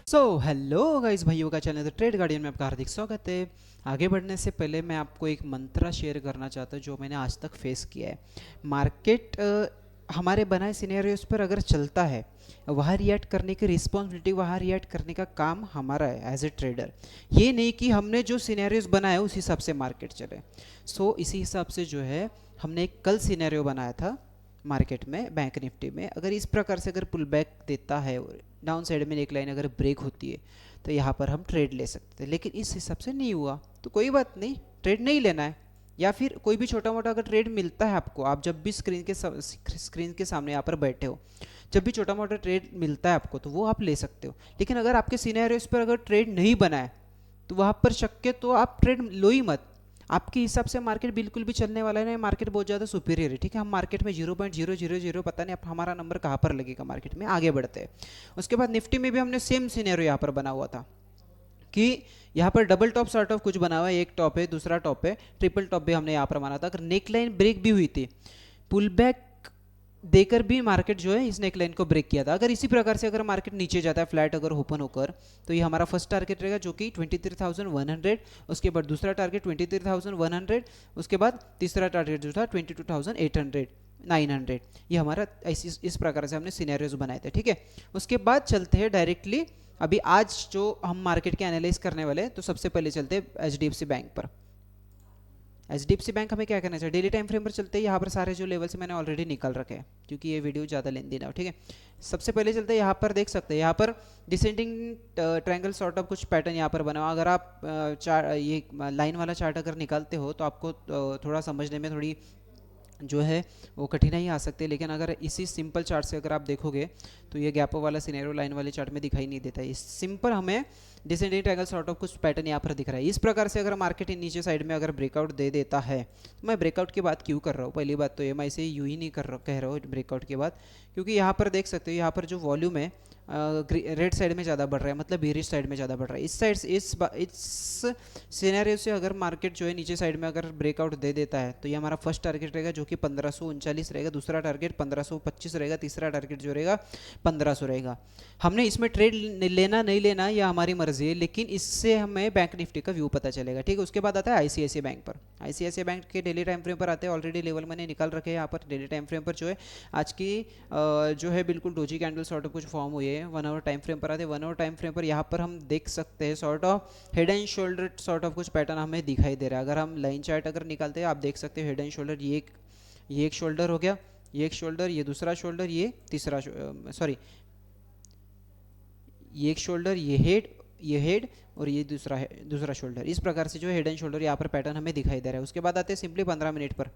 Hello guys, भाइयों का channel the trade guardian में आपका हार्दिक स्वागत है। आगे बढ़ने से पहले मैं आपको एक मंत्र शेयर करना चाहता हूँ जो मैंने आज तक फेस किया है। मार्केट हमारे बनाए सिनेरियोस पर अगर चलता है, वहाँ रिएक्ट करने की रिस्पॉन्सिबिलिटी, वहाँ रिएक्ट करने का काम हमारा है एज ए ट्रेडर। ये नहीं कि हमने जो सिनेरियोस बनाया उस हिसाब से मार्केट चले। इसी हिसाब से जो है, हमने एक कल सिनेरियो बनाया था मार्केट में, बैंक निफ्टी में। अगर इस प्रकार से अगर पुल बैक देता है, डाउन साइड में एक लाइन अगर ब्रेक होती है, तो यहाँ पर हम ट्रेड ले सकते थे, लेकिन इस हिसाब से नहीं हुआ तो कोई बात नहीं, ट्रेड नहीं लेना है। या फिर कोई भी छोटा मोटा अगर ट्रेड मिलता है आपको, आप जब भी स्क्रीन के सामने यहाँ पर बैठे हो, जब भी छोटा मोटा ट्रेड मिलता है आपको, तो वो आप ले सकते हो। लेकिन अगर आपके सीनेरियोस पर अगर ट्रेड नहीं बना है, तो वहाँ पर शक्य तो आप ट्रेड लो ही मत। आपके हिसाब से मार्केट बिल्कुल भी चलने वाला नहीं, मार्केट बहुत ज़्यादा सुपीरियर है, ठीक है। हम मार्केट में 0.000 पता नहीं अब हमारा नंबर कहाँ पर लगेगा, मार्केट में आगे बढ़ते हैं। उसके बाद निफ्टी में भी हमने सेम सिनेरियो यहाँ पर बना हुआ था कि यहाँ पर डबल टॉप सॉर्ट ऑफ कुछ बना हुआ है, एक टॉप है, दूसरा टॉप है, ट्रिपल टॉप भी हमने यहाँ पर माना था। अगर नेक लाइन ब्रेक भी हुई थी, पुल बैक देकर भी मार्केट जो है इस नेक लाइन को ब्रेक किया था। अगर इसी प्रकार से अगर मार्केट नीचे जाता है फ्लैट अगर ओपन होकर, तो ये हमारा फर्स्ट टारगेट रहेगा जो कि 23,100। उसके बाद दूसरा टारगेट 23,100। उसके बाद तीसरा टारगेट जो था 22,800 900। ये हमारा इस प्रकार से हमने सिनेरियोज बनाए थे, ठीक है। उसके बाद चलते हैं डायरेक्टली, अभी आज जो हम मार्केट के एनालाइज करने वाले हैं, तो सबसे पहले चलते हैं HDFC बैंक पर। HDFC बैंक हमें क्या करना चाहिए, डेली टाइम फ्रेम पर चलते हैं। यहाँ पर सारे जो लेवल्स मैंने ऑलरेडी निकाल रखे हैं, क्योंकि ये वीडियो ज़्यादा लेंदी ना हो, ठीक है। सबसे पहले चलते हैं, यहाँ पर देख सकते हैं, यहाँ पर डिसेंडिंग ट्रायंगल सॉर्ट ऑफ कुछ पैटर्न यहाँ पर बना हुआ। अगर आप ये लाइन वाला चार्ट अगर निकालते हो, तो आपको थोड़ा समझने में थोड़ी जो है वो कठिनाई आ सकती है। लेकिन अगर इसी सिंपल चार्ट से अगर आप देखोगे, तो ये गैप वाला सिनेरियो लाइन वाले चार्ट में दिखाई नहीं देता है। इस सिंपल हमें डिसेंडिंग ट्रायंगल सॉर्ट ऑफ कुछ पैटर्न यहाँ पर दिख रहा है। इस प्रकार से अगर मार्केट नीचे साइड में अगर ब्रेकआउट दे देता है, तो मैं ब्रेकआउट की बात क्यों कर रहा हूँ, पहली बात तो ये मैं इसे यूँ ही नहीं कह रहा हूँ ब्रेकआउट की बात, क्योंकि यहाँ पर देख सकते हो, यहाँ पर जो वॉल्यूम है रेड साइड में ज़्यादा बढ़ रहा है, मतलब बेरिश साइड में ज़्यादा बढ़ रहा है। इस साइड से इस सिनेरियो से अगर मार्केट जो है नीचे साइड में अगर ब्रेकआउट दे देता है, तो ये हमारा फर्स्ट टारगेट रहेगा जो कि 1539 रहेगा, दूसरा टारगेट 1525 रहेगा, तीसरा टारगेट जो रहेगा 1500 रहेगा। हमने इसमें ट्रेड लेना नहीं लेना यह हमारी मर्जी है, लेकिन इससे हमें बैंक निफ्टी का व्यू पता चलेगा, ठीक है। उसके बाद आता है ICICI बैंक पर। ICICI बैंक के डेली टाइम फ्रेम पर आते हैं, ऑलरेडी लेवल मैंने निकाल रखे हैं यहाँ पर। डेली टाइम फ्रेम पर जो है आज की जो है बिल्कुल डोजी कैंडल सॉर्ट ऑफ कुछ फॉर्म हुई है। 1 आवर टाइम फ्रेम पर आते हैं। 1 आवर टाइम फ्रेम पर यहाँ पर हम देख सकते हैं sort of head and shoulder sort of कुछ पैटर्न हमें दिखाई दे रहा है। अगर हम लाइन चार्ट अगर निकालते हैं, आप देख सकते हैं हेड एंड शोल्डर, ये एक शोल्डर हो गया, ये एक शोल्डर, ये दूसरा शोल्डर, ये तीसरा सॉरी, ये एक शोल्डर, ये हेड और ये दूसरा शोल्डर। इस प्रकार से जो हेड एंड शोल्डर यहाँ पर पैटर्न हमें दिखाई दे रहा है। उसके बाद आते हैं सिंपली 15 मिनट पर।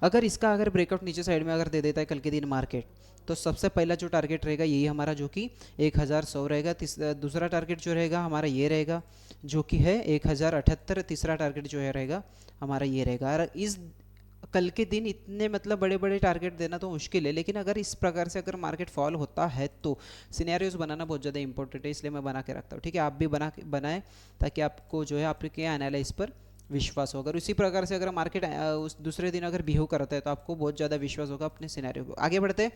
अगर ब्रेकआउट नीचे साइड में अगर दे देता है कल के दिन मार्केट, तो सबसे पहला जो टारगेट रहेगा यही हमारा, जो कि 1100 रहेगा। दूसरा टारगेट जो रहेगा हमारा ये रहेगा, जो कि है 1078। तीसरा टारगेट जो है रहेगा हमारा ये रहेगा। और इस कल के दिन इतने मतलब बड़े बड़े टारगेट देना तो मुश्किल है, लेकिन अगर इस प्रकार से अगर मार्केट फॉल होता है, तो सिनेरियोज बनाना बहुत ज़्यादा इंपॉर्टेंट है, इसलिए मैं बना के रखता हूँ, ठीक है। आप भी बनाएं, ताकि आपको जो है आपके एनालिसिस पर विश्वास होगा। और इसी प्रकार से अगर मार्केट उस दूसरे दिन अगर बिहेव करता है, तो आपको बहुत ज़्यादा विश्वास होगा अपने सिनेरियो को। आगे बढ़ते हैं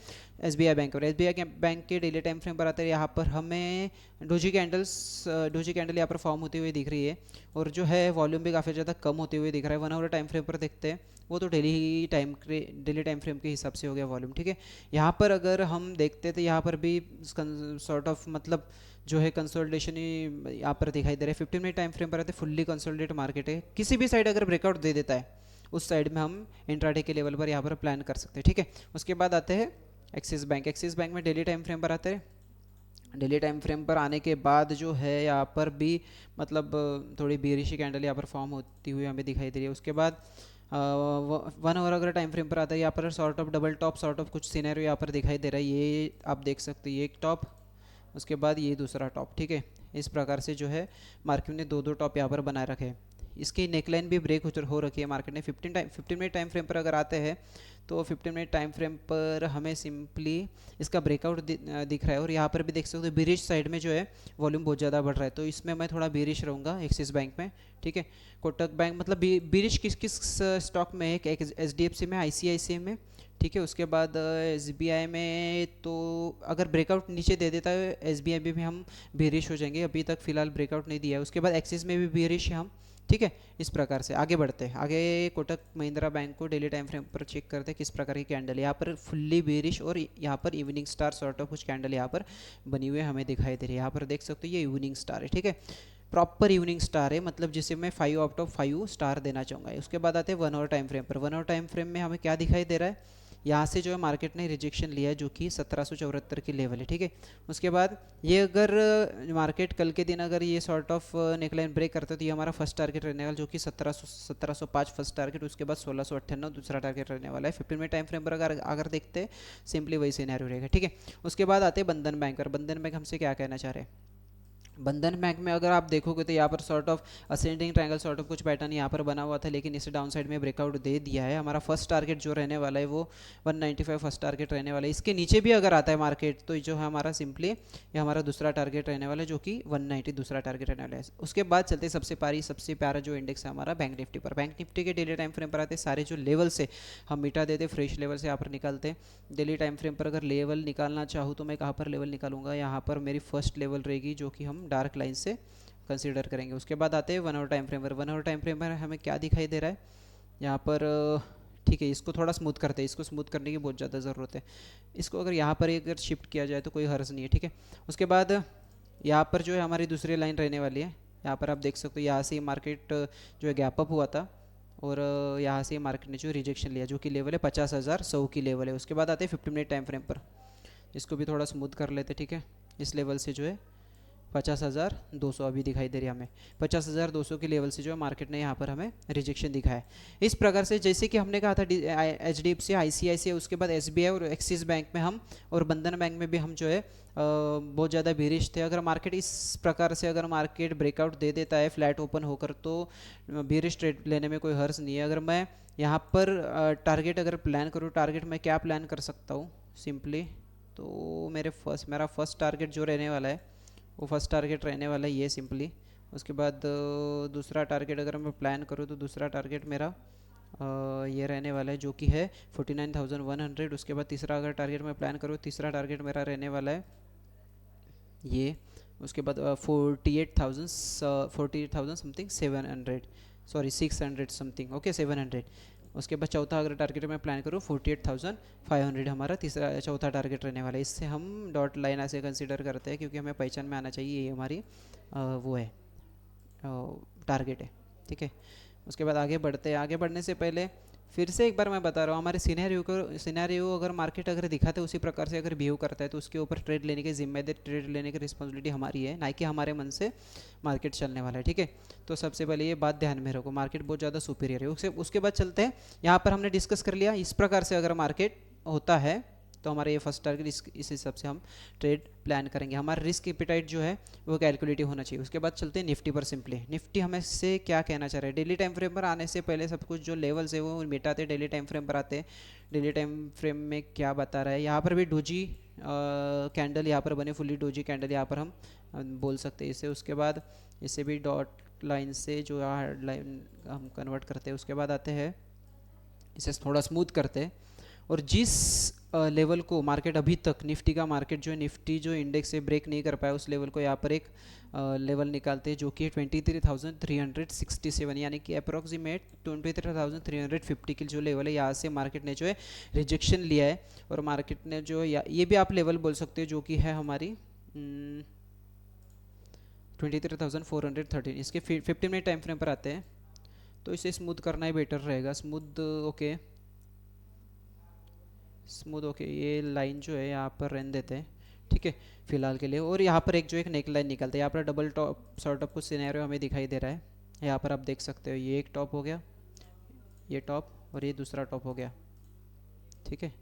SBI बैंक पर। SBI बैंक के डेली टाइम फ्रेम पर आते हैं। यहाँ पर हमें डोजी कैंडल यहाँ पर फॉर्म होती हुई दिख रही है, और जो है वॉल्यूम भी काफ़ी ज़्यादा कम होते हुए दिख रहा है। 1 आवर टाइम फ्रेम पर देखते हैं, वो तो डेली टाइम फ्रेम के हिसाब से हो गया वॉल्यूम, ठीक है। यहाँ पर अगर हम देखते तो यहाँ पर भी सॉर्ट ऑफ मतलब जो है कंसोलिडेशन ही यहाँ पर दिखाई दे रहा है। 15 मिनट टाइम फ्रेम पर आते फुल्ली कंसोलिडेट मार्केट है। किसी भी साइड अगर ब्रेकआउट दे देता है, उस साइड में हम इंट्राडे के लेवल पर यहाँ पर प्लान कर सकते हैं, ठीक है। उसके बाद आते हैं एक्सिस बैंक में डेली टाइम फ्रेम पर आते हैं। डेली टाइम फ्रेम पर आने के बाद जो है यहाँ पर भी मतलब थोड़ी बेरिश कैंडल यहाँ पर फॉर्म होती हुई हमें दिखाई दे रही है। उसके बाद 1 आवर अगर टाइम फ्रेम पर आता है, यहाँ पर sort of double top sort of कुछ सिनेरियो यहाँ पर दिखाई दे रहा है। ये आप देख सकते हैं, ये एक टॉप, उसके बाद ये दूसरा टॉप, ठीक है। इस प्रकार से जो है मार्केट ने दो टॉप यहाँ पर बनाए रखे हैं। इसकी नेकलाइन भी ब्रेक हो रखी है मार्केट ने। 15 मिनट टाइम फ्रेम पर अगर आते हैं, तो 15 मिनट टाइम फ्रेम पर हमें सिंपली इसका ब्रेकआउट दिख रहा है। और यहाँ पर भी देख सकते हो बेरिश साइड में जो है वॉल्यूम बहुत ज़्यादा बढ़ रहा है, तो इसमें मैं थोड़ा बेरिश रहूँगा एक्सिस बैंक में, ठीक है। कोटक बैंक मतलब बेरिश किस किस स्टॉक में है, HDFC में, ICICI में, ठीक है। उसके बाद एसबीआई में तो अगर ब्रेकआउट नीचे दे देता है एसबीआई में भी हम बेरिश हो जाएंगे, अभी तक फिलहाल ब्रेकआउट नहीं दिया है। उसके बाद एक्सिस में भी बेरिश है हम, ठीक है। इस प्रकार से आगे बढ़ते हैं। आगे कोटक महिंद्रा बैंक को डेली टाइम फ्रेम पर चेक करते हैं किस प्रकार की कैंडल है। यहाँ पर फुल्ली बेरिश और यहाँ पर इवनिंग स्टार सॉर्ट ऑफ कुछ कैंडल यहाँ पर बनी हुई हमें दिखाई दे रही है। यहाँ पर देख सकते हो ये इवनिंग स्टार है, ठीक है। प्रॉपर इवनिंग स्टार है, मतलब जिसे मैं 5/5 स्टार देना चाहूँगा। उसके बाद आते हैं 1 आवर टाइम फ्रेम पर। 1 आवर टाइम फ्रेम में हमें क्या दिखाई दे रहा है, यहाँ से जो है मार्केट ने रिजेक्शन लिया है जो कि 1774 की लेवल है, ठीक है। उसके बाद ये अगर मार्केट कल के दिन अगर ये सॉर्ट ऑफ नेकलाइन ब्रेक करता है तो ये हमारा फर्स्ट टारगेट रहने वाला जो कि 1705 फर्स्ट टारगेट, उसके बाद 1698 दूसरा टारगेट रहने वाला है। 15 मिनट टाइम फ्रेम पर अगर अगर देखते हैं सिंपली वही सिनेरियो रहेगा, ठीक है। उसके बाद आते हैं बंधन बैंक। और बंधन बैंक हमसे क्या कहना चाह रहे हैं, बंधन बैंक में अगर आप देखोगे तो यहाँ पर sort of ascending triangle sort of कुछ पैटर्न यहाँ पर बना हुआ था, लेकिन इसे डाउन साइड में ब्रेकआउट दे दिया है। हमारा फर्स्ट टारगेट जो रहने वाला है वो 195 फर्स्ट टारगेट रहने वाला है। इसके नीचे भी अगर आता है मार्केट तो जो है हमारा सिंपली ये हमारा दूसरा टारगेट रहने वाला है जो कि 190 दूसरा टारगेट रहने वाला है। उसके बाद चलते सबसे प्यारा जो इंडेक्स है हमारा बैंक निफ्टी पर। बैंक निफ्टी के डेली टाइम फ्रेम पर आते सारे जो लेवल से हम मिटा देते, फ्रेश लेवल से यहाँ पर निकालते हैं। डेली टाइम फ्रेम पर अगर लेवल निकालना चाहूँ तो मैं कहाँ पर लेवल निकालूंगा, यहाँ पर मेरी फर्स्ट लेवल रहेगी जो कि हम डार्क लाइन से कंसीडर करेंगे। उसके बाद आते हैं 1 आवर टाइम फ्रेम पर। 1 आवर टाइम फ्रेम पर हमें क्या दिखाई दे रहा है यहाँ पर, ठीक है। इसको थोड़ा स्मूथ करते हैं, इसको स्मूथ करने की बहुत ज़्यादा ज़रूरत है। इसको अगर यहाँ पर अगर शिफ्ट किया जाए तो कोई हर्ज नहीं है, ठीक है। उसके बाद यहाँ पर जो है हमारी दूसरी लाइन रहने वाली है। यहाँ पर आप देख सकते हो यहाँ से मार्केट जो है गैप अप हुआ था और यहाँ से मार्केट ने जो रिजेक्शन लिया जो कि लेवल है 50,100 की लेवल है। उसके बाद आते हैं 15 मिनट टाइम फ्रेम पर। इसको भी थोड़ा स्मूथ कर लेते, ठीक है। इस लेवल से जो है 50,200 अभी दिखाई दे रही है हमें। 50,200 के लेवल से जो है मार्केट ने यहाँ पर हमें रिजेक्शन दिखाया है। इस प्रकार से जैसे कि हमने कहा था HDFC, ICICI, उसके बाद SBI और एक्सिस बैंक में हम और बंधन बैंक में भी हम जो है बहुत ज़्यादा बेरिश थे। अगर मार्केट इस प्रकार से अगर मार्केट ब्रेकआउट दे देता है फ्लैट ओपन होकर तो बेरिश ट्रेड लेने में कोई हर्ज नहीं है। अगर मैं यहाँ पर टारगेट अगर प्लान करूँ, टारगेट मैं क्या प्लान कर सकता हूँ सिंपली, तो मेरा फर्स्ट टारगेट जो रहने वाला है वो फर्स्ट टारगेट रहने वाला है ये सिंपली। उसके बाद दूसरा टारगेट अगर मैं प्लान करूँ तो दूसरा टारगेट मेरा ये रहने वाला है जो कि है 49,100। उसके बाद तीसरा अगर टारगेट मैं प्लान करूँ, तीसरा टारगेट मेरा रहने वाला है ये। उसके बाद 48,000 समथिंग 700, सॉरी 600 समथिंग, ओके 700। उसके बाद चौथा अगर टारगेट मैं प्लान करूँ 48,500 हमारा तीसरा चौथा टारगेट रहने वाला है। इससे हम डॉट लाइन ऐसे कंसीडर करते हैं क्योंकि हमें पहचान में आना चाहिए ये हमारी वो है टारगेट है, ठीक है। उसके बाद आगे बढ़ते हैं। आगे बढ़ने से पहले फिर से एक बार मैं बता रहा हूँ हमारे सिनेरियो अगर मार्केट अगर दिखाते है उसी प्रकार से अगर बिहेव करता है तो उसके ऊपर ट्रेड लेने की जिम्मेदारी, ट्रेड लेने की रिस्पॉन्सिबिलिटी हमारी है, ना कि हमारे मन से मार्केट चलने वाला है, ठीक है। तो सबसे पहले ये बात ध्यान में रखो, मार्केट बहुत ज़्यादा सुपीरियर है। उसके बाद चलते हैं, यहाँ पर हमने डिस्कस कर लिया इस प्रकार से अगर मार्केट होता है तो हमारा ये फर्स्ट टारगेट इस हिसाब से हम ट्रेड प्लान करेंगे। हमारा रिस्क एपिटाइट जो है वो कैलकुलेटिव होना चाहिए। उसके बाद चलते हैं निफ्टी पर। सिंपली निफ्टी हमें से क्या कहना चाह रहे हैं, डेली टाइम फ्रेम पर आने से पहले सब कुछ जो लेवल्स है वो मिटाते डेली टाइम फ्रेम पर आते हैं। डेली टाइम फ्रेम में क्या बता रहा है, यहाँ पर भी डोजी कैंडल यहाँ पर बने, फुली डोजी कैंडल यहाँ पर हम बोल सकते हैं इसे। उसके बाद इसे भी डॉट लाइन से जो हार्ड लाइन हम कन्वर्ट करते हैं। उसके बाद आते हैं इसे थोड़ा स्मूथ करते हैं और जिस लेवल को मार्केट अभी तक निफ्टी का मार्केट जो है निफ्टी जो इंडेक्स से ब्रेक नहीं कर पाया उस लेवल को यहाँ पर एक लेवल निकालते हैं जो कि 23,367, यानी कि अप्रॉक्सीमेट 23,350 की जो लेवल है यहाँ से मार्केट ने जो है रिजेक्शन लिया है। और मार्केट ने जो ये भी आप लेवल बोल सकते हो जो कि है हमारी 23,413। इसके 15 मिनट टाइम फ्रेम पर आते हैं तो इसे स्मूथ करना ही बेटर रहेगा। स्मूथ ओके, स्मूथ ओके, ये लाइन जो है यहाँ पर रहने देते हैं, ठीक है फिलहाल के लिए। और यहाँ पर एक जो एक नेक लाइन निकलता है, यहाँ पर डबल टॉप सॉर्ट ऑफ कुछ सिनेरियो हमें दिखाई दे रहा है। यहाँ पर आप देख सकते हो ये एक टॉप हो गया, ये टॉप और ये दूसरा टॉप हो गया, ठीक है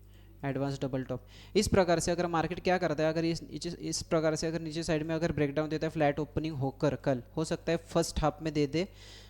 एडवांस डबल टॉप। इस प्रकार से अगर मार्केट क्या करता है, अगर इस प्रकार से अगर नीचे साइड में अगर ब्रेकडाउन देता है फ्लैट ओपनिंग होकर कल, हो सकता है फर्स्ट हाफ में दे दे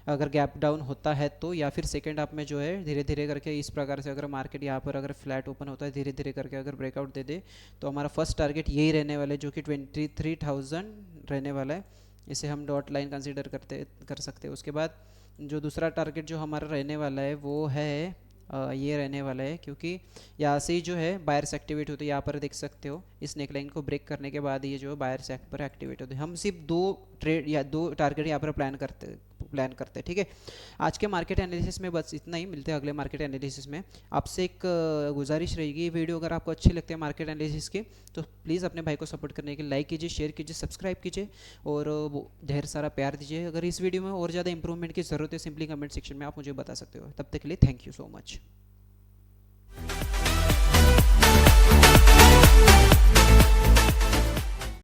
अगर गैप डाउन होता है तो, या फिर सेकेंड हाफ में जो है धीरे धीरे करके इस प्रकार से अगर मार्केट यहाँ पर अगर फ्लैट ओपन होता है धीरे धीरे करके अगर ब्रेकआउट दे दे तो हमारा फर्स्ट टारगेट यही रहने वाला है जो कि 23,000 रहने वाला है। इसे हम डॉट लाइन कंसिडर कर सकते हैं। उसके बाद जो दूसरा टारगेट जो हमारा रहने वाला है वो है ये रहने वाला है, क्योंकि यहाँ से ही जो है बायर्स एक्टिवेट होते हैं। यहाँ पर देख सकते हो इस नेकलाइन को ब्रेक करने के बाद ये जो है बायर्स पर एक्टिवेट होते हैं। हम सिर्फ दो ट्रेड या दो टारगेट यहाँ पर प्लान करते हैं, ठीक है। आज के मार्केट एनालिसिस में बस इतना ही, मिलते हैं अगले मार्केट एनालिसिस में। आपसे एक गुजारिश रहेगी, ये वीडियो अगर आपको अच्छी लगती है मार्केट एनालिसिस की, तो प्लीज़ अपने भाई को सपोर्ट करने के लिए लाइक कीजिए, शेयर कीजिए, सब्सक्राइब कीजिए और वो ढेर सारा प्यार दीजिए। अगर इस वीडियो में और ज़्यादा इंप्रूवमेंट की ज़रूरत है, सिंपली कमेंट सेक्शन में आप मुझे बता सकते हो। तब तक के लिए थैंक यू सो मच।